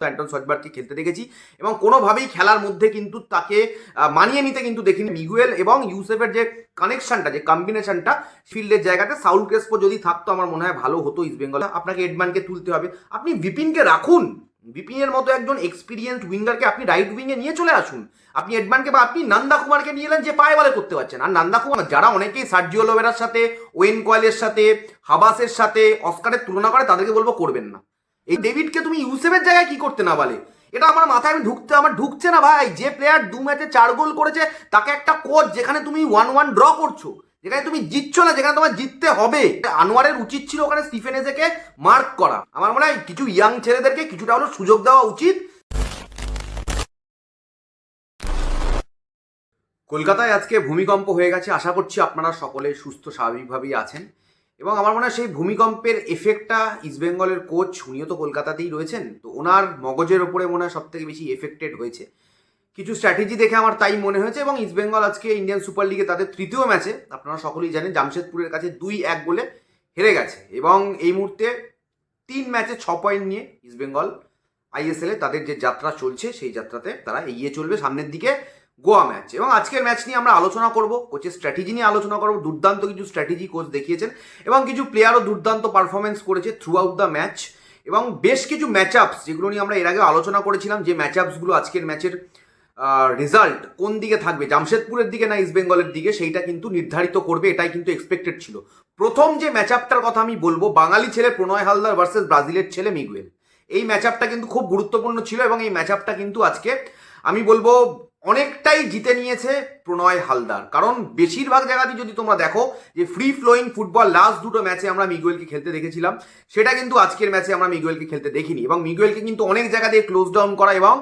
Anton সজবার্গকে খেলতে দেখেছি এবং কোনোভাবেই খেলার মধ্যে কিন্তু তাকে মানিয়ে নিতে কিন্তু দেখিনি। মিগুয়েল এবং ইউসেফের যে কানেকশনটা, যে কম্বিনেশনটা ফিল্ডের জায়গাতে, সাউল ক্রেসপো যদি থাকতো আমার মনে হয় ভালো হতো ইস্ট বেঙ্গল। আপনাকে এডমানকে তুলতে হবে, আপনি বিপিনকে রাখুন, বিপিনের মতো একজন এক্সপিরিয়েন্সড উইঙ্গারকে আপনি রাইট উইংয়ে নিয়ে চলে আসুন। আপনি এডমানকে বা আপনি নন্দা কুমারকে নিয়ে এলেন যে পায়ে বলে করতে পারছেন। আর নন্দা কুমার যারা অনেকেই সার্জিও লোবেরার সাথে, ওয়েন কয়েলের সাথে, হাবাসের সাথে, অস্কারের তুলনা করে, তাদেরকে বলবো করবেন না। এই ডেভিডকে তুমি ইউসেফের জায়গায় কি করতে না বলে, এটা আমার মাথায় আমার ঢুকছে না ভাই। যে প্লেয়ার 2 ম্যাচে 4 গোল করেছে তাকে একটা কোচ, যেখানে তুমি 1-1 ড্র করছো, যেখানে তুমি জিতছো না, যেখানে তোমার জিততে হবে। আনোয়ারের উচিত ছিল ওখানে স্টিফেন এজেকে মার্ক করা। আমার মনে হয় কিছু ইয়াং ছেলেদেরকে কিছুটা হলেও সুযোগ দেওয়া উচিত। কলকাতায় আজকে ভূমিকম্প হয়ে গেছে, আশা করছি আপনারা সকলে সুস্থ স্বাভাবিকভাবেই আছেন এবং আমার মনে হয় সেই ভূমিকম্পের এফেক্টটা ইস্টবেঙ্গলের কোচ, উনিও তো কলকাতাতেই রয়েছেন, তো ওনার মগজের ওপরে মনে হয় সব থেকে বেশি এফেক্টেড হয়েছে। কিছু স্ট্র্যাটেজি দেখে আমার তাই মনে হয়েছে এবং ইস্টবেঙ্গল আজকে ইন্ডিয়ান সুপার লিগে তাদের তৃতীয় ম্যাচে, আপনারা সকলেই জানেন, জামশেদপুরের কাছে 2-1 গোলে হেরে গেছে এবং এই মুহূর্তে 3 ম্যাচে 6 পয়েন্ট নিয়ে ইস্টবেঙ্গল আইএসএলে তাদের যে যাত্রা চলছে সেই যাত্রাতে তারা এগিয়ে চলবে সামনের দিকে গোয়া ম্যাচ। এবং আজকের ম্যাচ নিয়ে আমরা আলোচনা করব, কোচের স্ট্র্যাটেজি নিয়ে আলোচনা করব। দুর্দান্ত কিছু স্ট্র্যাটেজি কোচ দেখিয়েছেন এবং কিছু প্লেয়ারও দুর্দান্ত পারফরমেন্স করেছে থ্রু আউট দ্য ম্যাচ এবং বেশ কিছু ম্যাচ আপস যেগুলো নিয়ে আমরা এর আগে আলোচনা করেছিলাম, যে ম্যাচ আপসগুলো আজকের ম্যাচের রেজাল্ট কোন দিকে থাকবে, জামশেদপুরের দিকে না ইস্ট বেঙ্গলের দিকে, সেইটা কিন্তু নির্ধারিত করবে, এটাই কিন্তু এক্সপেক্টেড ছিল। প্রথম যে ম্যাচ আপটার কথা আমি বলবো, বাঙালি ছেলে প্রণয় হালদার ভার্সেস ব্রাজিলের ছেলে মিগুয়েল, এই ম্যাচ আপটা কিন্তু খুব গুরুত্বপূর্ণ ছিল এবং এই ম্যাচ আপটা কিন্তু আজকে আমি বলবো অনেকটাই জিতে নিয়েছে প্রণয় হালদার। কারণ বেশিরভাগ জায়গাতেই যদি তোমরা দেখো যে ফ্রি ফ্লোয়িং ফুটবল লাস্ট দুটো ম্যাচে আমরা মিগুয়েলকে খেলতে দেখেছিলাম, সেটা কিন্তু আজকের ম্যাচে আমরা মিগুয়েলকে খেলতে দেখিনি এবং মিগুয়েলকে কিন্তু অনেক জায়গা দিয়ে ক্লোজ ডাউন করা এবং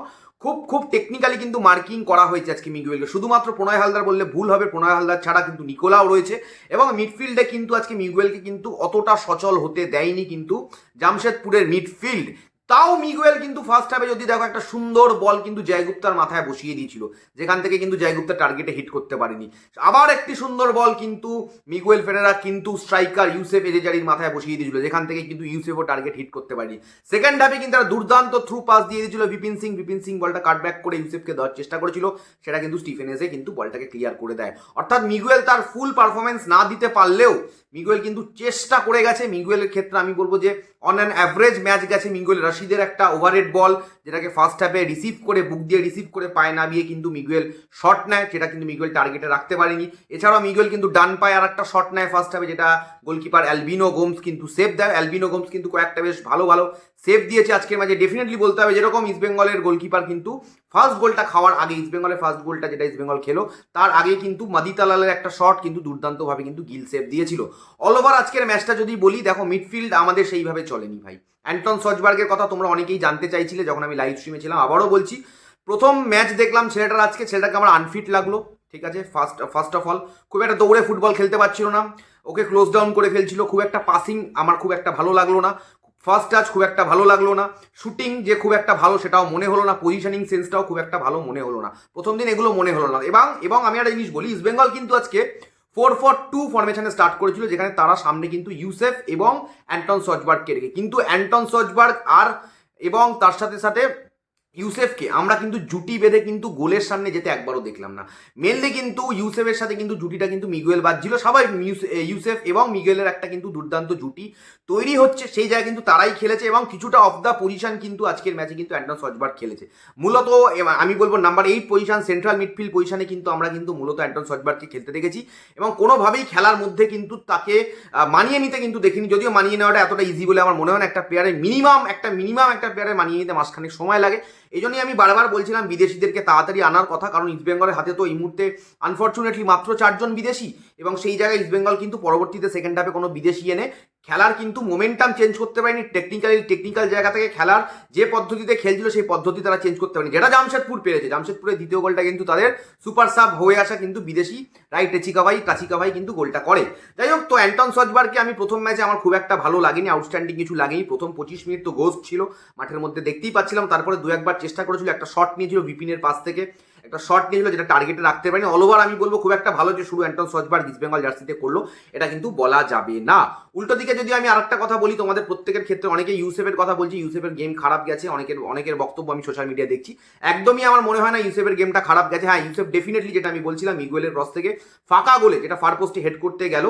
খুব খুব টেকনিক্যালি কিন্তু মার্কিং করা হয়েছে আজকে মিগুয়েলকে। শুধুমাত্র প্রণয় হালদার বললে ভুল হবে, প্রণয় হালদার ছাড়া কিন্তু নিকোলাও রয়েছে এবং মিডফিল্ডে কিন্তু আজকে মিগুয়েলকে কিন্তু অতটা সচল হতে দেয়নি কিন্তু জামশেদপুরের মিডফিল্ড। তাও মিগুয়েল কিন্তু ফার্স্ট হাফে যদি দেখো একটা সুন্দর বল কিন্তু জয়গুপ্তার মাথায় বসিয়ে দিয়েছিল, যেখান থেকে কিন্তু জয়গুপ্তা টার্গেটে হিট করতে পারেনি। আবার একটি সুন্দর বল কিন্তু মিগুয়েল ফেরেরা কিন্তু স্ট্রাইকার ইউসেফ এজেজারির মাথায় বসিয়ে দিয়েছিল, যেখান থেকে কিন্তু ইউসেফও টার্গেট হিট করতে পারেনি। সেকেন্ড হাফে কিন্তু একটা দুর্দান্ত থ্রু পাস দিয়ে দিয়েছিল বিপিন সিং বলটা কাটব্যাক করে ইউসেফকে দেওয়ার চেষ্টা করেছিল, সেটা কিন্তু স্টিফেন এজে কিন্তু বলটাকে ক্লিয়ার করে দেয়। অর্থাৎ মিগুয়েল তার ফুল পারফরমেন্স না দিতে পারলেও মিগুয়েল কিন্তু চেষ্টা করে গেছে। মিগুয়েলের ক্ষেত্রে আমি বলবো যে অন অ্যান অ্যাভারেজ ম্যাচ গেছে। মিগুয়েল রশিদের একটা ওভারহেড বল যেটাকে ফার্স্ট হাফে রিসিভ করে, বুক দিয়ে রিসিভ করে পায়ে নামিয়ে কিন্তু মিগুয়েল শট নেয়, সেটা কিন্তু মিগুয়েল টার্গেটে রাখতে পারেনি। এছাড়াও মিগুয়েল কিন্তু ডান পায়ে আর একটা শট নেয় ফার্স্ট হাফে, যেটা গোলকিপার অ্যালবিনো গোমস কিন্তু সেভ দেয়। অ্যালবিনো গোমস কিন্তু কয়েকটা বেশ ভালো ভালো সেভ দিয়েছে আজকের ম্যাচে। ডেফিনেটলি বলতে হবে যেরকম ইস্টবেঙ্গলের গোলকিপার কিন্তু ফার্স্ট গোলটা খাওয়ার আগে, ইস্টবেঙ্গলের ফার্স্ট গোলটা যেটা ইস্টবেঙ্গল খেলো তার আগে কিন্তু মাদিতালালের একটা শট কিন্তু দুর্দান্তভাবে কিন্তু গিল সেভ দিয়েছিল। অল ওভার আজকের ম্যাচটা যদি বলি, দেখো মিডফিল্ড আমাদের সেইভাবে চলেনি ভাই। অ্যান্টন সজবার্গের কথা তোমরা অনেকেই জানতে চাইছিলে যখন আমি লাইভ স্ট্রিমে ছিলাম, আবারও বলছি, প্রথম ম্যাচ দেখলাম ছেলেটাকে আমার আনফিট লাগলো, ঠিক আছে। ফার্স্ট অফ অল খুব একটা দৌড়ে ফুটবল খেলতে পারছিল না, ওকে ক্লোজ ডাউন করে ফেলছিল, খুব একটা পাসিং আমার খুব একটা ভালো লাগলো না, ফার্স্ট টাচ খুব একটা ভালো লাগলো না, শুটিং যে খুব একটা ভালো সেটাও মনে হলো না, পজিশনিং সেন্সটাও খুব একটা ভালো মনে হলো না, প্রথম দিন এগুলো মনে হলো না। এবং আমি একটা জিনিস বলি, ইস্টবেঙ্গল কিন্তু আজকে 4-4-2 ফরমেশনে স্টার্ট করেছিল, যেখানে তারা সামনে কিন্তু ইউসেফ এবং অ্যান্টন সজবার্গকে রেখে, কিন্তু অ্যান্টন সজবার্গ আর এবং তার সাথে সাথে ইউসেফকে আমরা কিন্তু জুটি বেঁধে কিন্তু গোলের সামনে যেতে একবারও দেখলাম না। মেনলি কিন্তু ইউসেফের সাথে কিন্তু জুটিটা কিন্তু মিগুয়েল বাজছিল, সবাই ইউসেফ এবং মিগুয়েলের একটা কিন্তু দুর্দান্ত জুটি তৈরি হচ্ছে, সেই জায়গায় কিন্তু তারাই খেলেছে এবং কিছুটা অফ দ্য পজিশন কিন্তু আজকের ম্যাচে কিন্তু অ্যান্টন সজবার্গ খেলেছে। মূলত আমি বলবো নাম্বার 8 পজিশন, সেন্ট্রাল মিডফিল্ড পজিশনে কিন্তু আমরা কিন্তু মূলত অ্যান্টন সজবার্গকে খেলতে দেখেছি এবং কোনোভাবেই খেলার মধ্যে কিন্তু তাকে মানিয়ে নিতে কিন্তু দেখিনি। যদিও মানিয়ে নেওয়াটা এতটা ইজি বলে আমার মনে হয় না, একটা প্লেয়ারের মিনিমাম একটা প্লেয়ারের মানিয়ে নিতে মাসখানেক সময় লাগে। এই জন্যই আমি বারবার বলছিলাম বিদেশিদেরকে তাড়াতাড়ি আনার কথা, কারণ ইস্টবেঙ্গলের হাতে তো এই মুহূর্তে আনফর্চুনেটলি মাত্র 4 জন বিদেশি এবং সেই জায়গায় ইস্টবেঙ্গল কিন্তু পরবর্তীতে সেকেন্ড হাফে কোনো বিদেশি এনে খেলার কিন্তু মোমেন্টাম চেঞ্জ করতে পারেনি। টেকনিক্যাল জায়গা থেকে খেলার যে পদ্ধতিতে খেলছিল সেই পদ্ধতি তারা চেঞ্জ করতে পারেনি, যেটা জামশেদপুর পেরেছে। জামশেদপুরের দ্বিতীয় গোলটা কিন্তু তাদের সুপার সাব হয়ে আসা কিন্তু বিদেশি রাইট কাচিকা ভাই কিন্তু গোলটা করে। যাই হোক, তো অ্যান্টন সজবার্গকে আমি প্রথম ম্যাচে আমার খুব একটা ভালো লাগেনি, আউটস্ট্যান্ডিং কিছু লাগেনি। প্রথম 25 মিনিট তো গোস্ট ছিল মাঠের মধ্যে, দেখতেই পাচ্ছিলাম। তারপরে 2-1 বার চেষ্টা করেছিল, একটা শট নিয়েছিল বিপিনের পাশ থেকে, একটা শট নিয়েছিল যেটা টার্গেটে রাখতে পারেনি। অল ওভার আমি বলবো খুব একটা ভালো যে শুরু অ্যান্টন সজবার্গ ইস্ট বেঙ্গল জার্সিতে করলো এটা কিন্তু বলা যাবে না। উল্টো দিকে যদি আমি আরেকটা কথা বলি, তোমাদের প্রত্যেকের ক্ষেত্রে অনেকে ইউসেফের কথা বলছি, ইউসেফের গেম খারাপ গেছে, অনেকের বক্তব্য আমি সোশ্যাল মিডিয়ায় দেখছি। একদমই আমার মনে হয় না ইউসেফের গেমটা খারাপ গেছে। হ্যাঁ, ইউসেফ ডেফিনেটলি, যেটা আমি বলছিলাম, মিগুয়েলের ক্রস থেকে ফাঁকা গোলে যেটা ফার পোস্টে হেড করতে গেল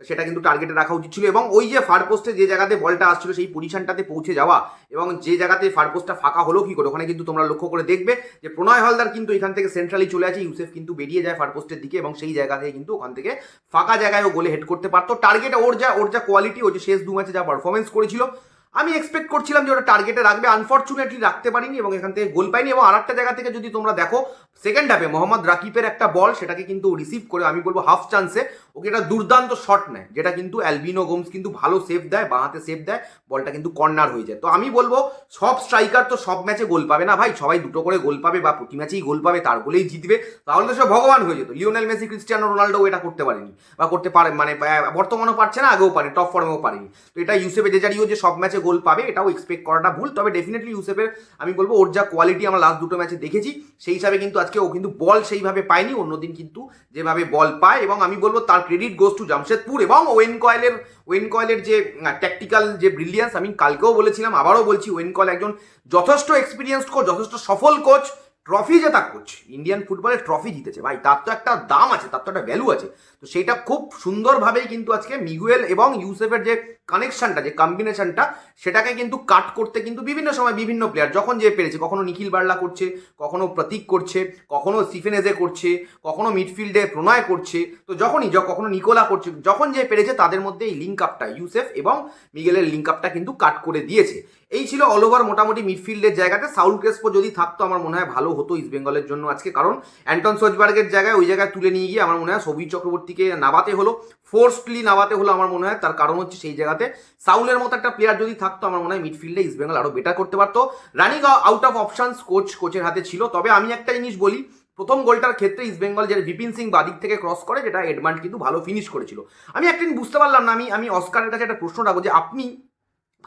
সেটা কিন্তু টার্গেটে রাখা উচিত ছিল, এবং ওই যে ফার পোস্টে যে জায়গাতে বলটা আসছিল সেই পজিশনটাতে পৌঁছে যাওয়া, এবং যে জায়গাতে ফার পোস্টটা ফাঁকা হলো কি করে ওখানে কিন্তু তোমরা লক্ষ্য করে দেখবে যে প্রণয় হালদার কিন্তু এখান থেকে সেন্ট্রালি চলে আছে, ইউসেফ কিন্তু বেরিয়ে যায় ফার পোস্টের দিকে, এবং সেই জায়গা থেকে কিন্তু ওখান থেকে ফাঁকা জায়গায় ও গোলে হেড করতে পারতো। টার্গেটে ওর যা কোয়ালিটি, ও যে শেষ 2 ম্যাচে যা পারফরমেন্স করেছিল, আমি এক্সপেক্ট করছিলাম যে ওটা টার্গেটে রাখবে। আনফর্চুনেটলি রাখতে পারিনি এবং এখান থেকে গোল পাইনি। এবং আরেকটা জায়গা থেকে যদি তোমরা দেখো, সেকেন্ড হাফে মোহাম্মদ রাকিবের একটা বল, সেটাকে কিন্তু রিসিভ করে আমি বলবো হাফ চান্সে ওকে একটা দুর্দান্ত শট নেয়, যেটা কিন্তু অ্যালবিনো গোমস কিন্তু ভালো সেভ দেয়, বাঁহাতে সেভ দেয়, বলটা কিন্তু কর্নার হয়ে যায়। তো আমি বলবো সব স্ট্রাইকার তো সব ম্যাচে গোল পাবে না ভাই, সবাই দুটো করে গোল পাবে বা প্রতি ম্যাচেই গোল পাবে, তার গোলেই জিতবে, তাহলে তো সব ভগবান হয়ে যেত। লিওনেল মেসি, ক্রিস্টিয়ানো রোনাল্ডো এটা করতে পারেনি বা করতে পারে, মানে বর্তমানেও পারছে না, আগেও পারে, টপ ফর্মেও পারেনি। তো এটা ইউসেফে জেজারিও যে সব ম্যাচে গোল পাবে এটাও এক্সপেক্ট করাটা ভুল। তবে ডেফিনেটলি ইউসেফের আমি বলবো ওর যা কোয়ালিটি আমরা লাস্ট দুটো ম্যাচে দেখেছি, সেই হিসাবে কিন্তু আজকে ও কিন্তু বল সেইভাবে পায়নি, অন্যদিন কিন্তু যেভাবে বল পায়, এবং আমি বলবো তার ক্রেডিট গোস টু জামশেদপুর এবং ওয়েন কয়েলের যে ট্যাকটিক্যাল যে ব্রিলিয়ান্স। আমি কালকেও বলেছিলাম, আবারও বলছি, ওয়েন কয়েল একজন যথেষ্ট এক্সপিরিয়েন্সড কোচ, যথেষ্ট সফল কোচ, ট্রফি জেতা কোচ, ইন্ডিয়ান ফুটবলে ট্রফি জিতেছে ভাই, তার তো একটা দাম আছে, তার তো একটা ভ্যালু আছে। তো সেইটা খুব সুন্দরভাবেই কিন্তু আজকে মিগুয়েল এবং ইউসেফের যে কানেকশনটা, যে কম্বিনেশনটা, সেটাকে কিন্তু কাট করতে কিন্তু বিভিন্ন সময় বিভিন্ন প্লেয়ার যখন যে পেরেছে, কখনো নিখিল বার্লা করছে, কখনো প্রতীক করছে, কখনো স্টিফেন এজে করছে, কখনো মিডফিল্ডে প্রণয় করছে, তো কখনো নিকোলা করছে, যখন যে পেরেছে তাদের মধ্যে এই লিঙ্ক আপটা, ইউসেফ এবং মিগেলের লিঙ্ক আপটা কিন্তু কাট করে দিয়েছে। এই ছিল অল ওভার মোটামুটি মিডফিল্ডের জায়গাতে। সাউল ক্রেসপো যদি থাকতো আমার মনে হয় ভালো হতো ইস্ট বেঙ্গলের জন্য আজকে, কারণ অ্যান্টন সজবার্গের জায়গায় ওই জায়গায় তুলে নিয়ে গিয়ে আমার মনে হয় সৌভিক চক্রবর্তীকে নামাতে হলো, ফোর্সলি নামাতে হলো আমার মনে হয়। তার কারণ হচ্ছে সেই জায়গাতে সাউলের মতো একটা প্লেয়ার যদি থাকতো আমার মনে হয় মিডফিল্ডে ইস্ট বেঙ্গল আরও বেটার করতে পারতো। রানিং আউট অফ অপশনস কোচের হাতে ছিল। তবে আমি একটা জিনিস বলি, প্রথম গোলটার ক্ষেত্রে ইস্ট বেঙ্গল যে বিপিন সিং বাদিক থেকে ক্রস করে, যেটা এডমান্ড কিন্তু ভালো ফিনিশ করেছিল। আমি একটা জিনিস বুঝতে পারলাম না, আমি অস্কারের কাছে একটা প্রশ্ন রাখবো যে আপনি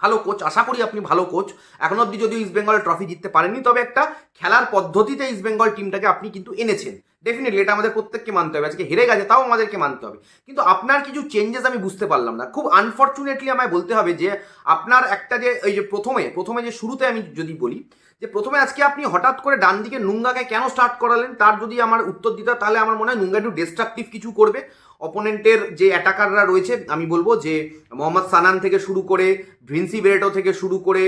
ভালো কোচ, আশা করি আপনি ভালো কোচ, এখন অব্দি যদিও ইস্ট বেঙ্গল ট্রফি জিততে পারেননি, তবে একটা খেলার পদ্ধতিতে ইস্ট বেঙ্গল টিমটাকে আপনি কিন্তু এনেছেন, ডেফিনেটলি এটা আমাদের প্রত্যেককে মানতে হবে। আজকে হেরে গেছে তাও আমাদেরকে মানতে হবে, কিন্তু আপনার কিছু চেঞ্জেস আমি বুঝতে পারলাম না। খুব আনফর্চুনেটলি আমায় বলতে হবে যে আপনার একটা যে এই যে প্রথমে যে শুরুতে আমি যদি বলি যে প্রথমে আজকে আপনি হঠাৎ করে ডান দিকে নুঙ্গাকে কেন স্টার্ট করালেন, তার যদি আমার উত্তর দিতে, তাহলে আমার মনে হয় নুঙ্গা একটু ডিস্ট্রাকটিভ কিছু করবে। অপোনেন্টের যে অ্যাটাকাররা রয়েছে, আমি বলবো যে মোহাম্মদ সানান থেকে শুরু করে, ভিনসি বেরেটো থেকে শুরু করে,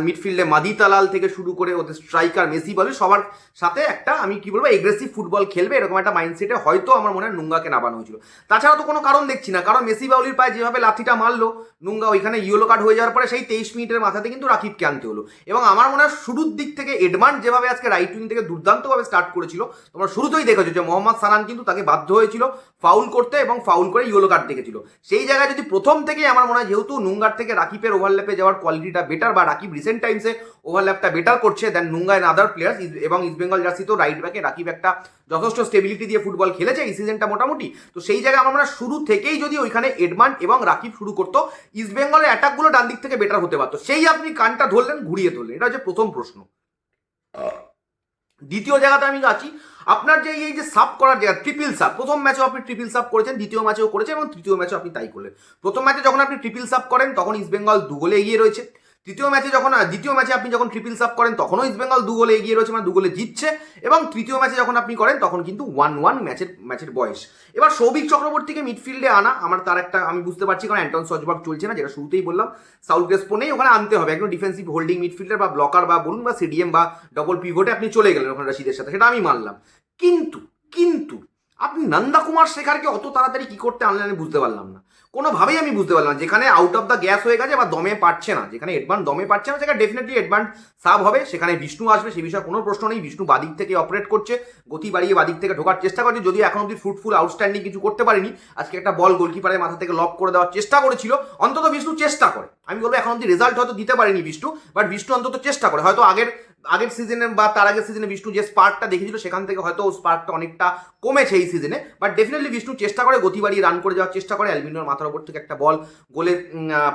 মিডফিল্ডে মাদি তালাল থেকে শুরু করে, ওদের স্ট্রাইকার মেসি বলে সবার সাথে একটা আমি কি বলবো এগ্রেসিভ ফুটবল খেলবে এরকম একটা মাইন্ডসেটে হয়তো আমার মনে হয় নুঙ্গাকে নামানো হয়েছিল। তাছাড়া তো কোনো কারণ দেখছি না, কারণ মেসি বাউলির পায়ে যেভাবে লাথিটা মারলো নুঙ্গা, ওইখানে ইয়েলো কার্ড হয়ে যাওয়ার পরে সেই 23 মিনিটের মাথাতে কিন্তু রাকিবকে আনতে হলো। এবং আমার মনে হয় শুরুর দিক থেকে এডমান্ড যেভাবে আজকে রাইট উইং থেকে দুর্দান্তভাবে স্টার্ট করেছিল, তোমরা শুরুতেই দেখেছো যে মোহাম্মদ সানান কিন্তু তাকে বাধ্য হয়েছিল ফাউল করতে এবং ফাউল করে ইয়েলো কার্ড দেখেছিল। সেই জায়গায় যদি প্রথম থেকেই আমার মনে হয় যেহেতু নুঙ্গার থেকে রাকিবের ওভারল্যাপে যাওয়ার কোয়ালিটিটা বেটার, বা রাকিব রিসেন্ট টাইমসে ওভারল্যাপটা বেটার করছে দেন নুঙ্গা এন্ড আদার প্লেয়ার্স, এবং ইস্ট বেঙ্গল জার্সিতেও রাইট ব্যাকে রাকিব একটা যথেষ্ট স্টেবিলিটি দিয়ে ফুটবল খেলেছে এই সিজনটা মোটামুটি। তো সেই জায়গায় আমার মনে হয় শুরু থেকেই যদি ওইখানে এডমান্ড এবং রাকিব শুরু করতো, ইস্ট বেঙ্গলের অ্যাটাকগুলো ডান দিক থেকে বেটার হতে পারতো। সেই আপনি কানটা ধরলেন, ঘুরিয়ে ধরলেন, এটা হচ্ছে প্রথম প্রশ্ন। দ্বিতীয় জায়গাতে আমি আছি, আপনার যে এই যে সাব করার জায়গা, ট্রিপল সাব, প্রথম ম্যাচেও আপনি ট্রিপল সাব করেছেন, দ্বিতীয় ম্যাচেও করেছেন এবং তৃতীয় ম্যাচেও আপনি তাই করলেন। প্রথম ম্যাচে যখন আপনি ট্রিপল সাব করেন তখন ইস্ট বেঙ্গল 2 গোলে এগিয়ে রয়েছে, দ্বিতীয় ম্যাচে আপনি যখন ট্রিপল সাব করেন তখনও ইস্ট বেঙ্গল 2 গোলে এগিয়ে রয়েছে, মানে 2 গোলে জিতছে, এবং তৃতীয় ম্যাচে যখন আপনি করেন তখন কিন্তু 1-1 ম্যাচের বয়স। এবার সৌভিক চক্রবর্তীকে মিডফিল্ডে আনা, আমার তার একটা আমি বুঝতে পারছি, কারণ অ্যান্টন সজবার্গ চলছে না, যেটা শুরুতেই বললাম, সাউল ক্রেসপো নেই, ওখানে আনতে হবে একদম ডিফেন্সিভ হোল্ডিং মিডফিল্ডার বা ব্লকার বা বলুন বা সিডিএম বা ডবল পিভটে আপনি চলে গেলেন ওখানে রশিদের সাথে, সেটা আমি মানলাম। কিন্তু আপনি নন্দা কুমার শেখারকে অত তাড়াতাড়ি কি করতে আনলেন আমি বুঝতে পারলাম না, কোনোভাবেই আমি বুঝতে পারলাম না। যেখানে আউট অফ দ্য গ্যাস হয়ে গেছে বা দমে পাচ্ছে না, যেখানে এডভান্স দমে পাচ্ছে না, সেখানে ডেফিনেটলি এডভান্স সাব হবে, সেখানে বিষ্ণু আসবে, সে বিষয়ে কোনো প্রশ্ন নেই। বিষ্ণু বাদিক থেকে অপারেট করছে, গতি বাড়িয়ে বাদিক থেকে ঢোকার চেষ্টা করছে, যদিও এখন অব্দি ফ্রুটফুল আউটস্ট্যান্ডিং কিছু করতে পারেনি। আজকে একটা বল গোলকিপারের মাথা থেকে লক করে দেওয়ার চেষ্টা করেছিল, অন্তত বিষ্ণু চেষ্টা করে। আমি বলবো এখন অব্দি রেজাল্ট হয়তো দিতে পারেনি বিষ্ণু, বাট বিষ্ণু অন্তত চেষ্টা করে। হয়তো আগের সিজনে বা তার আগের সিজনে বিষ্ণু যে স্পার্কটা দেখেছিল সেখান থেকে হয়তো স্পার্কটা অনেকটা কমেছে এই সিজনে, বাট ডেফিনেটলি বিষ্ণু চেষ্টা করে, গতি বাড়িয়ে রান করে যাওয়ার চেষ্টা করে। অ্যালবিনোর মাথার উপর থেকে একটা বল গোলে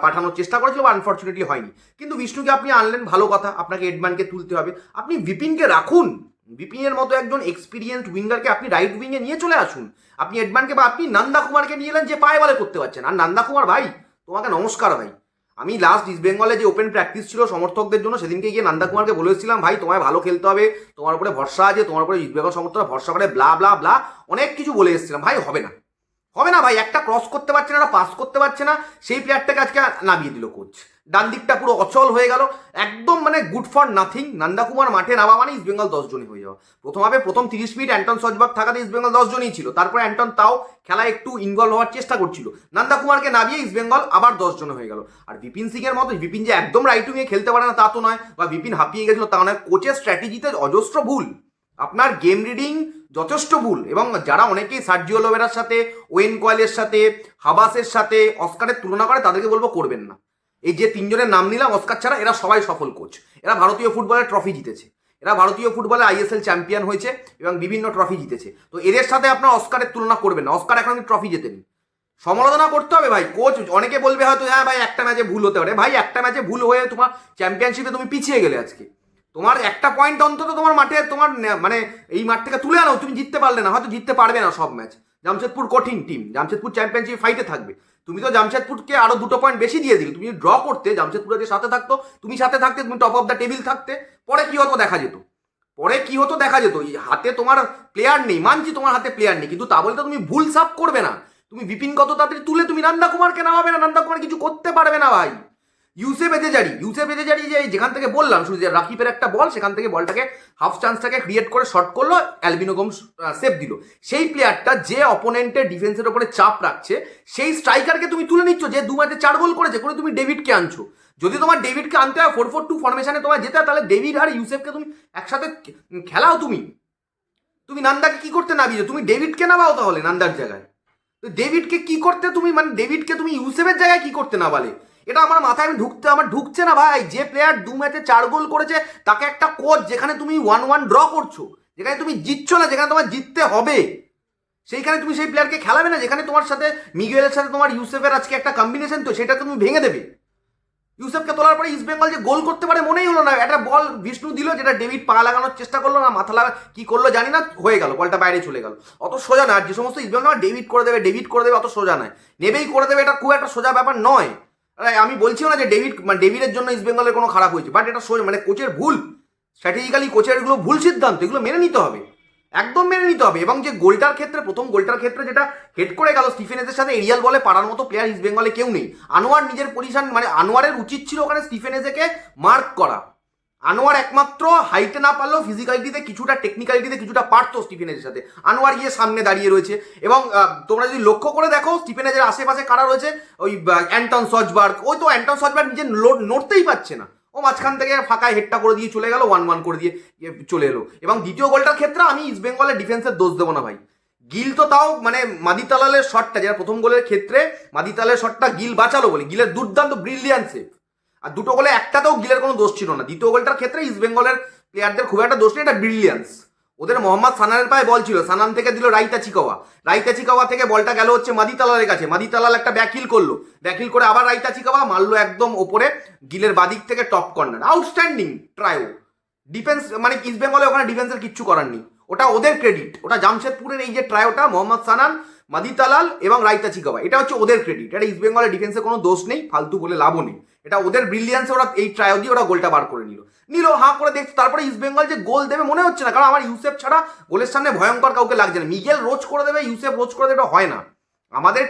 পাঠানোর চেষ্টা করেছিল, বা আনফর্চুনেটলি হয়নি। কিন্তু বিষ্ণুকে আপনি আনলেন, ভালো কথা, আপনাকে এডমানকে তুলতে হবে, আপনি বিপিনকে রাখুন, বিপিনের মতো একজন এক্সপিরিয়েন্সড উইঙ্গারকে আপনি রাইট উইংয়ে নিয়ে চলে আসুন। আপনি এডমানকে বা আপনি নন্দা কুমারকে নিয়ে এলেন যে পায়ে বলে করতে পারছেন। আর নন্দা কুমার ভাই, তোমাকে নমস্কার ভাই। আমি লাস্ট ইস্ট বেঙ্গলে যে ওপেন প্র্যাকটিস ছিল সমর্থকদের জন্য, সেদিনকে গিয়ে নন্দা কুমারকে বলে এসেছিলাম, ভাই তোমায় ভালো খেলতে হবে, তোমার উপরে ভরসা আছে, তোমার উপরে ইস্ট বেঙ্গল সমর্থকরা ভরসা করে, ব্লা ব্লা ব্লা অনেক কিছু বলে এসেছিলাম। ভাই হবে না, হবে না ভাই, একটা ক্রস করতে পারছে না, একটা পাস করতে পারছে না, সেই প্লেয়ারটাকে আজকে নামিয়ে দিল কোচ। ডান দিকটা পুরো অচল হয়ে গেল, একদম মানে good for nothing. Nanda Kumar মাঠে নামা মানে ইস্ট বেঙ্গল 10 জনই হয়ে যাওয়া। প্রথম 30 মিনিট অ্যান্টন সজবাগ থাকাতে ইস্ট বেঙ্গল 10 জনই ছিল, তারপরে অ্যান্টন তাও খেলায় একটু ইনভলভ হওয়ার চেষ্টা করছিল, নন্দা কুমারকে নামিয়ে ইস্ট বেঙ্গল আবার 10 জন হয়ে গেল। আর বিপিন সিং এর মতো, বিপিন যে একদম রাইট উইংয়ে খেলতে পারে না তা তো নয়, বা বিপিন হাঁপিয়ে গেছিল তা নয়, কোচের স্ট্র্যাটেজিতে অজস্র ভুল, আপনার গেম রিডিং যথেষ্ট ভুল। এবং যারা অনেকেই সার্জিও লোবেরার সাথে, ওয়েন কয়েলের সাথে, হাবাসের সাথে অস্কারের তুলনা করে, তাদেরকে বলবো করবেন না। এই যে 3 জনের নাম নিলাম অস্কার ছাড়া, এরা সবাই সফল কোচ, এরা ভারতীয় ফুটবলের ট্রফি জিতেছে, এরা ভারতীয় ফুটবলে আইএসএল চ্যাম্পিয়ন হয়েছে এবং বিভিন্ন ট্রফি জিতেছে। তো এদের সাথে আপনার অস্কারের তুলনা করবেন না, অস্কার এখন ট্রফি জেতেনি। সমালোচনা করতে হবে ভাই কোচ। অনেকে বলবে হয়তো হ্যাঁ ভাই একটা ম্যাচে ভুল হতে পারে, ভাই একটা ম্যাচে ভুল হয়ে তোমার চ্যাম্পিয়নশিপে তুমি পিছিয়ে গেলে আজকে, তোমার একটা পয়েন্ট অন্তত তোমার মাঠে, তোমার মানে এই মাঠ থেকে তুলে আনো। তুমি জিততে পারলে না, হয়তো জিততে পারবে না সব ম্যাচ, জামশেদপুর কঠিন টিম, জামশেদপুর চ্যাম্পিয়নশিপ ফাইটে থাকবে, তুমি তো জামশেদপুরকে আরো 2 পয়েন্ট বেশি দিয়ে দিলে। তুমি ড্র করতে, জামশেদপুর যে সাথে থাকতো, তুমি সাথে থাকতে, তুমি টপ অফ দ্য টেবিল থাকতে, পরে কি হতো দেখা যেত, পরে কি হতো দেখা যেত। হাতে তোমার প্লেয়ার নেই, মানছি তোমার হাতে প্লেয়ার নেই, কিন্তু তা বলে তো তুমি ভুল সাফ করবে না। তুমি বিপিন কত তাড়াতাড়ি তুলে তুমি নন্দা কুমারকে নামাবে না, নন্দা কুমার কিছু করতে পারবে না ভাই। ইউসেফ এজেজারি যে যেখান থেকে বললাম শুধু যে রাকিবের একটা বল, সেখান থেকে বলটাকে হাফ চান্সটাকে ক্রিয়েট করে শট করলো, অ্যালবিনো গোমস সেভ দিল। সেই প্লেয়ারটা যে অপোনেন্টের ডিফেন্সের উপরে চাপ রাখছে, সেই স্ট্রাইকারকে তুমি তুলে নিচ্ছ যে 2 ম্যাচে 4 গোল করেছে, করে তুমি ডেভিডকে আনছো। যদি তোমার ডেভিডকে আনতে হয় 4-4-2 ফরমেশনে তোমার যেতে হয়, তাহলে ডেভিড আর ইউসেফকে তুমি একসাথে খেলাও। তুমি নান্দাকে কি করতে নামিয়েছো? তুমি ডেভিডকে নামাও তাহলে নান্দার জায়গায়। তো ডেভিডকে কি করতে তুমি, মানে ডেভিডকে তুমি ইউসেফের জায়গায় কি করতে না বলে, এটা আমার মাথায় আমার ঢুকছে না ভাই। যে প্লেয়ার 2 ম্যাচে 4 গোল করেছে, তাকে একটা কোচ, যেখানে তুমি 1-1 ড্র করছো, যেখানে তুমি জিতছো না, যেখানে তোমার জিততে হবে, সেইখানে তুমি সেই প্লেয়ারকে খেলাবে না। যেখানে তোমার সাথে মিগুয়েলের সাথে তোমার ইউসেফের আজকে একটা কম্বিনেশন, তো সেটা তুমি ভেঙে দেবে। ইউসেফকে তোলার পরে ইস্ট বেঙ্গল যে গোল করতে পারে মনেই হলো না। একটা বল বিষ্ণু দিল, যেটা ডেভিড পা লাগানোর চেষ্টা করলো না, মাথা লাগা কি করলো জানি না, হয়ে গেল, বলটা বাইরে চলে গেল। অত সোজা না। আর যে সমস্ত ইস্ট বেঙ্গল ডেভিড করে দেবে অত সোজা নয়, নেবেই করে দেবে, এটা খুব একটা সোজা ব্যাপার নয়। আমি বলছিও না যে ডেভিডের জন্য ইস্ট বেঙ্গলের কোনো খারাপ হয়েছে, বাট এটা সোজা মানে কোচের ভুল, স্ট্র্যাটেজিক্যালি কোচের এগুলো ভুল সিদ্ধান্ত, এগুলো মেনে নিতে হবে, একদম মেনে নিতে হবে। এবং যে গোলটার ক্ষেত্রে, প্রথম গোলটার ক্ষেত্রে যেটা হেড করে গেল স্টিফেনেজের সাথে, এরিয়াল বলে পারার মতো প্লেয়ার ইস্ট বেঙ্গলে কেউ নেই। আনোয়ার নিজের পজিশন, মানে আনোয়ারের উচিত ছিল ওখানে স্টিফেনেজকে মার্ক করা। আনোয়ার একমাত্র হাইটে না পারলেও ফিজিক্যালিটিতে কিছুটা, টেকনিক্যালিটিতে কিছুটা পারতো স্টিফেনেজের সাথে। আনোয়ার গিয়ে সামনে দাঁড়িয়ে রয়েছে, এবং তোমরা যদি লক্ষ্য করে দেখো স্টিফেনেজের আশেপাশে কারা রয়েছে, ওই অ্যান্টন সজবার্গ, ওই তো অ্যান্টন সজবার্গ নিজে নড়তেই পারছে না, ও মাঝখান থেকে ফাঁকায় হেডটা করে দিয়ে চলে গেল, 1-1 করে দিয়ে চলে এলো। এবং দ্বিতীয় গোলটার ক্ষেত্রে আমি ইস্ট বেঙ্গলের ডিফেন্সের দোষ দেবো না ভাই। গিল তো তাও মানে মাদিতালালের শটটা, যেটা প্রথম গোলের ক্ষেত্রে মাদিতালের শটটা গিল বাঁচালো বলে, গিলের দুর্দান্ত ব্রিলিয়ান্ট সেভ। আর দুটো গোলে একটাতেও গিলের কোনো দোষ ছিল না। দ্বিতীয় গোলটার ক্ষেত্রে ইস্ট বেঙ্গলের প্লেয়ারদের খুব একটা দোষ নেই, এটা ব্রিলিয়ান্স। ওদের মোহাম্মদ সানানের পায়ে বল ছিল, সানান থেকে দিল রাইতা চিকাওয়া থেকে বলটা গেল হচ্ছে মাদিতালালের কাছে, মাদিতালাল একটা ব্যাকহিল করলো, ব্যাকহিল করে আবার রাইতা চিকাওয়া মারলো একদম ওপরে গিলের বাদিক থেকে top corner. Outstanding trio defence, মানে ইস্ট বেঙ্গলে ওখানে ডিফেন্সের কিচ্ছু করার নেই, ওটা ওদের ক্রেডিট। ওটা জামশেদপুরের এই যে ট্রায়োটা, মোহাম্মদ সানান, মাদিতালাল এবং রাইতা চিকাওয়া, এটা হচ্ছে ওদের ক্রেডিট। এটা ইস্ট বেঙ্গলের ডিফেন্সে কোনো দোষ নেই, ফালতু বলে লাভও নেই, এটা ওদের ব্রিলিয়ান্সে ওরা এই ট্রায়ো দিয়ে ওরা গোলটা বার করে নিল হাঁ করে দেখছে। তারপরে ইস্ট বেঙ্গল যে গোল দেবে মনে হচ্ছে না, কারণ আমার ইউসেফ ছাড়া গোলের সামনে ভয়ঙ্কর কাউকে লাগছে না। মিগেল রোজ করে দেবে, ইউসেফ রোজ করে দেবে, এটা হয় না। আমাদের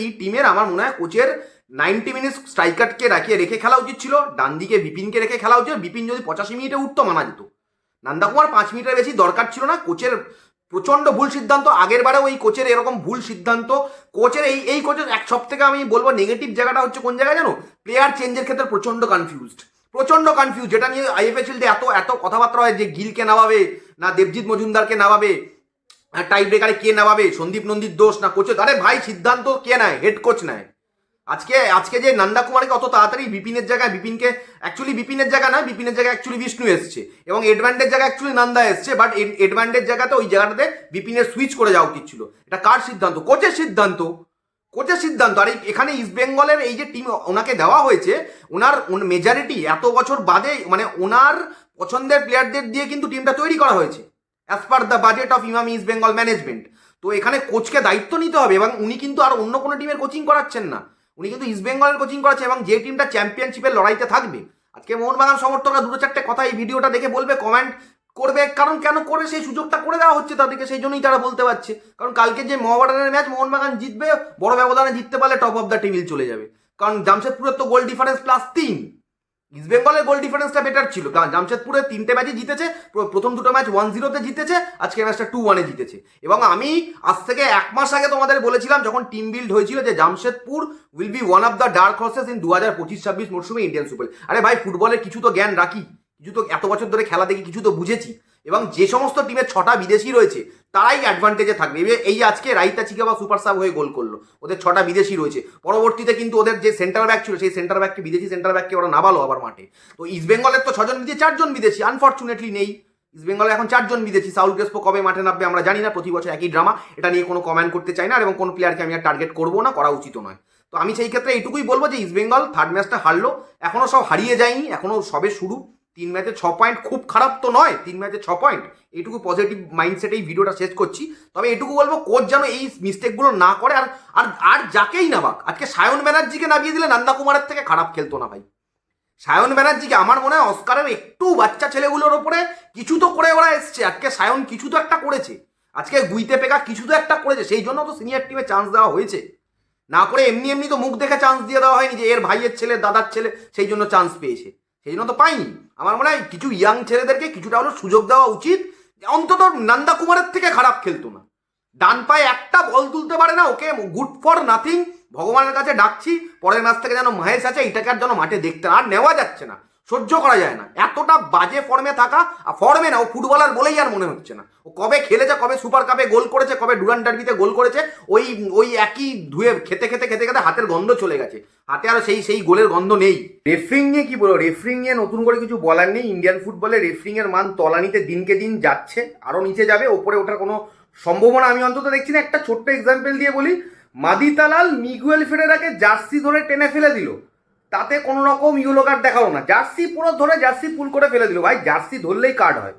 এই টিমের আমার মনে হয় কোচের 90 মিনিট স্ট্রাইকারকে রেখে খেলা উচিত ছিল, ডান দিকে বিপিনকে রেখে খেলা উচিত। বিপিন যদি 85 মিনিটে উঠতো মানা যেত, নন্দা কুমার 5 মিনিটের বেশি দরকার ছিল না। কোচের প্রচন্ড ভুল সিদ্ধান্ত, আগের বারেও এই কোচের এরকম ভুল সিদ্ধান্ত। কোচের এই কোচের সব থেকে আমি বলবো নেগেটিভ জায়গাটা হচ্ছে কোন জায়গায় জানো, প্লেয়ার চেঞ্জের ক্ষেত্রে প্রচন্ড কনফিউজড, যেটা নিয়ে আইএফএ শিল্ডে এত কথাবার্তা হয় যে গিলকে নামাবে না দেবজিৎ মজুমদারকে নামাবে, টাই ব্রেকারে কে নামাবে, সন্দীপ নন্দীর দোষ না কোচের। আরে ভাই সিদ্ধান্ত কে নেয়? হেড কোচ নেয়। আজকে যে নন্দা কুমারকে অত তাড়াতাড়ি বিপিনের জায়গায়, বিপিনের জায়গা না, বিপিনের জায়গায় অ্যাকচুয়ালি বিষ্ণু এসছে এবং এডভান্টের জায়গায় অ্যাকচুয়ালি নন্দা এসছে, বাট এডভান্টের জায়গাতে ওই জায়গাটাতে বিপিনের সুইচ করে যাওয়া উচিত ছিল। এটা কার সিদ্ধান্ত? কোচের সিদ্ধান্ত। আর এখানে ইস্ট বেঙ্গলের এই যে টিম ওনাকে দেওয়া হয়েছে, ওনার মেজরিটি এত বছর বাদে, মানে ওনার পছন্দের প্লেয়ারদের দিয়ে কিন্তু টিমটা তৈরি করা হয়েছে as per the budget of Emami east Bengal management. তো এখানে কোচকে দায়িত্ব নিতে হবে, এবং উনি কিন্তু আর অন্য কোনো টিমের কোচিং করাচ্ছেন না, উনি কিন্তু ইস্ট বেঙ্গলের কোচিং করাচ্ছেন, এবং যে টিমটা চ্যাম্পিয়নশিপের লড়াইতে থাকবে। আজকে মোহনবাগান সমর্থকরা দুটো চারটে কথা এই ভিডিওটা দেখে বলবে, কমেন্ট করবে, কারণ কেন করে সেই সুযোগটা করে দেওয়া হচ্ছে তাদেরকে, সেই জন্যই তারা বলতে পারছে। কারণ কালকে যে মোহামেডানের ম্যাচ মোহনবাগান জিতবে, বড় ব্যবধানে জিততে পারলে টপ অফ দ্য টেবিল চলে যাবে। কারণ জামশেদপুরের তো গোল ডিফারেন্স +3, ইস্ট বেঙ্গলের গোল ডিফারেন্সটা বেটার ছিল। কারণ জামশেদপুরে 3টে ম্যাচে জিতেছে, প্রথম 2টো ম্যাচ 1-0-তে জিতেছে, আজকে ম্যাচটা 2-1-এ জিতেছে। এবং আমি আজ থেকে 1 মাস আগে তোমাদের বলেছিলাম যখন টিম বিল্ড হয়েছিল যে Jamshedpur will be one of the dark horse's in 2025-26 মরশুমে ইন্ডিয়ান সুপার। আরে ভাই, ফুটবলের কিছু তো জ্ঞান রাখি, কিছু তো এত বছর ধরে খেলা দেখি, কিছু তো বুঝেছি। এবং যে সমস্ত টিমের 6টা বিদেশি রয়েছে তারাই অ্যাডভান্টেজে থাকবে। এই আজকে রাইতা চিকা বা সুপার সাব হয়ে গোল করলো, ওদের 6টা বিদেশি রয়েছে। পরবর্তীতে কিন্তু ওদের যে সেন্টার ব্যাক ছিল সেই সেন্টার ব্যাককে, বিদেশি সেন্টার ব্যাককে ওরা নামালো আবার মাঠে। তো ইস্ট বেঙ্গলের তো 6জন বিদেশি, 4জন বিদেশি আনফর্চুনেটলি নেই। ইস্ট বেঙ্গলে এখন 4জন বিদেশি। সাউল ক্রেসপো কবে মাঠে নামবে আমরা জানি না, প্রতি বছর একই ড্রামা। এটা নিয়ে কোনো কমেন্ট করতে চাই না, এবং কোনো প্লেয়ারকে আমি আর টার্গেট করবো না, করা উচিত নয়। তো আমি সেই ক্ষেত্রে এইটুকুই বলবো যে ইস্ট বেঙ্গল থার্ড ম্যাচটা হারলো, এখনও সব হারিয়ে যায়নি, এখনও সবে শুরু। 3 ম্যাচে 6 পয়েন্ট খুব খারাপ তো নয়, 3 ম্যাচে 6 পয়েন্ট, এইটুকু পজিটিভ মাইন্ডসেটেই ভিডিওটা শেষ করছি। তবে এটুকু বলবো, কোচ যেন এই মিস্টেকগুলো না করে। আর আর আর যাকেই নামাক, আজকে সায়ন ব্যানার্জিকে নামিয়ে দিলে নন্দা কুমারের থেকে খারাপ খেলতো না ভাই। সায়ন ব্যানার্জিকে আমার মনে হয় অস্কারের একটু বাচ্চা ছেলেগুলোর ওপরে কিছু তো করে ওরা এসছে। আজকে সায়ন কিছু তো একটা করেছে, আজকে গুইতে পেকা কিছু তো একটা করেছে, সেই জন্য তো সিনিয়র টিমে চান্স দেওয়া হয়েছে। না করে এমনি এমনি তো মুখ দেখে চান্স দিয়ে দেওয়া হয়নি যে এর ভাইয়ের ছেলে, দাদার ছেলে, সেই জন্য চান্স পেয়েছে, সেই জন্য তো পাইনি। আমার মনে হয় কিছু ইয়াং ছেলেদেরকে কিছুটা হলেও সুযোগ দেওয়া উচিত। অন্তত নন্দা কুমারের থেকে খারাপ খেলতো না, ডান পায়ে একটা বল তুলতে পারে না, ওকে গুড ফর নাথিং, ভগবানের কাছে ডাকছি পরের ম্যাচ থেকে যেন মহেশ আছে এটাকে আর যেন মাঠে দেখতে না, আর নেওয়া যাচ্ছে না, সহ্য করা যায় না এতটা বাজে ফর্মে থাকা। আর ফর্মে না, ও ফুটবলার বলেই আর মনে হচ্ছে না। ও কবে খেলেছে, কবে সুপার কাপে গোল করেছে, কবে ডুরান্ড ডার্বিতে গোল করেছে, ওই ওই একই ধুয়ে খেতে খেতে খেতে খেতে হাতের গন্ধ চলে গেছে, হাতে আর সেই গোলের গন্ধ নেই। রেফারিং নিয়ে কি বলবো, রেফারিং নিয়ে নতুন করে কিছু বলার নেই। ইন্ডিয়ান ফুটবলে রেফারিং এর মান তলানিতে দিনকে দিন যাচ্ছে, আরও নিচে যাবে, ওপরে ওঠার কোনো সম্ভাবনা আমি অন্তত দেখছি না। একটা ছোট্ট এক্সাম্পল দিয়ে বলি, মাদিতালাল মিগুয়েল ফেরেরাকে জার্সি ধরে টেনে ফেলে দিল, তাতে কোনো রকম ইয়েলো কার্ড দেখালো না, জার্সি পুরো ধরে জার্সি পুল করে ফেলে দিল। ভাই জার্সি ধরলেই কার্ড হয়,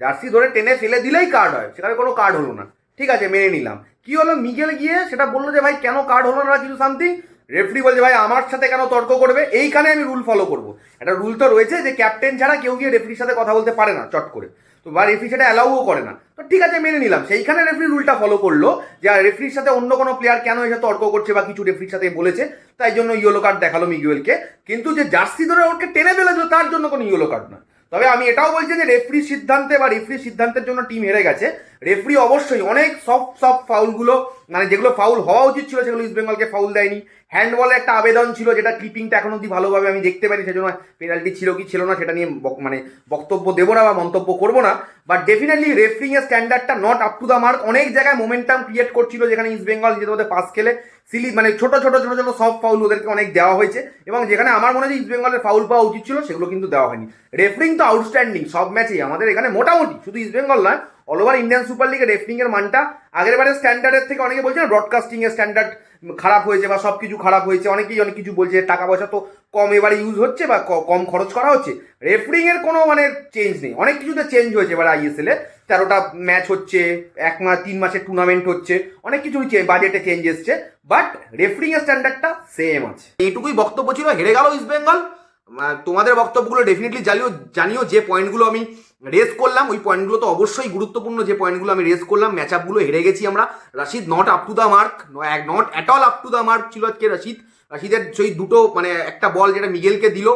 জার্সি ধরে টেনে ফেলে দিলেই কার্ড হয়, সেখানে কোনো কার্ড হলো না, ঠিক আছে মেনে নিলাম। কি হলো, মিগেল গিয়ে সেটা বললো যে ভাই কেন কার্ড হলো না কিছু সামথিং, রেফারি বলছে ভাই আমার সাথে কেন তর্ক করবে, এইখানে আমি রুল ফলো করবো। একটা রুল তো রয়েছে যে ক্যাপ্টেন ছাড়া কেউ গিয়ে রেফারির সাথে কথা বলতে পারে না চট করে, তো বা রেফারি সেটা অ্যালাউও করে না, তো ঠিক আছে মেনে নিলাম। সেইখানে রেফারি রুলটা ফলো করলো যে রেফারির সাথে অন্য কোনো প্লেয়ার কেন এসে তর্ক করছে বা কিছু রেফারির সাথে বলেছে, তাই জন্য ইয়েলো কার্ড দেখালো মিগুয়েলকে। কিন্তু যে জার্সি ধরে ওকে টেনে ফেলে দিল তার জন্য কোনো ইয়েলো কার্ড না। তবে আমি এটাও বলছি যে রেফারির সিদ্ধান্তে বা রেফারির সিদ্ধান্তের জন্য টিম হেরে গেছে। রেফারি অবশ্যই অনেক সফট ফাউলগুলো, মানে যেগুলো ফাউল হওয়া উচিত ছিল সেগুলো ইস্ট বেঙ্গলকে ফাউল দেয়নি। হ্যান্ডবলে একটা আবেদন ছিল, যেটা ক্লিপিংটা এখন অব্দি ভালোভাবে আমি দেখতে পারি, সেজন্য পেনাল্টি ছিল কি ছিল না সেটা নিয়ে মানে বক্তব্য দেবো না বা মন্তব্য করবো না। বাট ডেফিনেটলি রেফারিং এর স্ট্যান্ডার্ডটা not up to the mark. অনেক জায়গায় মোমেন্টাম ক্রিয়েট করছিল যেখানে ইস্ট বেঙ্গল নিজেদের মধ্যে পাস খেলে সিলি মানে ছোট ছোট ছোট ছোট সফট ফাউল ওদেরকে অনেক দেওয়া হয়েছে, এবং যেখানে আমার মনে হয় ইস্ট বেঙ্গলের ফাউল পাওয়া উচিত ছিল সেগুলো কিন্তু দেওয়া হয়নি। রেফারিং তো আউটস্ট্যান্ডিং সব ম্যাচেই আমাদের এখানে, মোটামুটি শুধু ইস্ট বেঙ্গল নয়, অল ওভার ইন্ডিয়ান সুপার লিগের রেফারিং এর মানটা আগের বারের স্ট্যান্ডার্ডের থেকে অনেকে বলছে না ব্রডকাস্টিং এর স্ট্যান্ডার্ড খারাপ হয়েছে বা সব কিছু খারাপ হয়েছে, অনেকেই অনেক কিছু বলছে, টাকা পয়সা তো কম এবারে ইউজ হচ্ছে বা কম খরচ করা হচ্ছে। রেফারিং এর কোনো মানে চেঞ্জ নেই, অনেক কিছুতে চেঞ্জ হয়েছে এবার আইএসএল এ, 13টা ম্যাচ হচ্ছে, 3 মাসের টুর্নামেন্ট হচ্ছে, অনেক কিছুই বাজেটে চেঞ্জ এসছে, বাট রেফারিং এর স্ট্যান্ডার্ডটা সেম আছে। এইটুকুই বক্তব্য ছিল, হেরে গেল ইস্ট বেঙ্গল। তোমাদের বক্তব্যগুলো ডেফিনেটলি জানিও যে পয়েন্টগুলো আমি রেস করলাম, ওই পয়েন্টগুলো তো অবশ্যই গুরুত্বপূর্ণ। যে পয়েন্টগুলো আমি রেস করলাম, ম্যাচ আপগুলো হেরে গেছি আমরা। Rashid not up to the mark, not at all up to the mark ছিল আজকে রাশিদের সেই দুটো মানে একটা বল যেটা মিগেলকে দিল,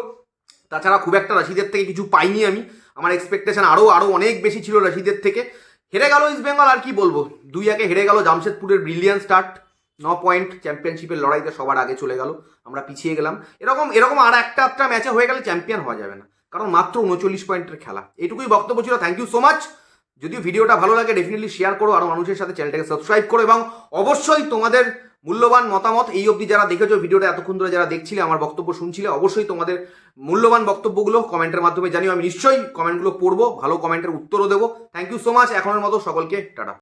তাছাড়া খুব একটা রাশিদের থেকে কিছু পাইনি আমি। আমার এক্সপেকটেশন আরও অনেক বেশি ছিল রাশিদের থেকে। হেরে গেল ইস্ট বেঙ্গল, আর কি বলবো, 2-1 হেরে গেল। জামশেদপুরের ব্রিলিয়ান্ট স্টার্ট, 9 পয়েন্ট, চ্যাম্পিয়নশিপের লড়াইতে সবার আগে চলে গেল, আমরা পিছিয়ে গেলাম। এরকম আর একটা ম্যাচে হয়ে গেলে চ্যাম্পিয়ন হওয়া যাবে না, কারণ মাত্র 39 পয়েন্টের খেলা। এইটুকুই বক্তব্য ছিল। Thank you so much. যদিও ভিডিওটা ভালো লাগে ডেফিনেটলি শেয়ার করো, আরও মানুষের সাথে চ্যানেলটাকে সাবস্ক্রাইব করো, এবং অবশ্যই তোমাদের মূল্যবান মতামত এই অবধি যারা দেখেছো ভিডিওটা এতক্ষণ ধরে যারা দেখছিলে, আমার বক্তব্য শুনছিলে, অবশ্যই তোমাদের মূল্যবান বক্তব্যগুলো কমেন্টের মাধ্যমে জানিও। আমি নিশ্চয়ই কমেন্টগুলো পড়বো, ভালো কমেন্টের উত্তরও দেবো। Thank you so much. এখনের মতো সকলকে টাটা।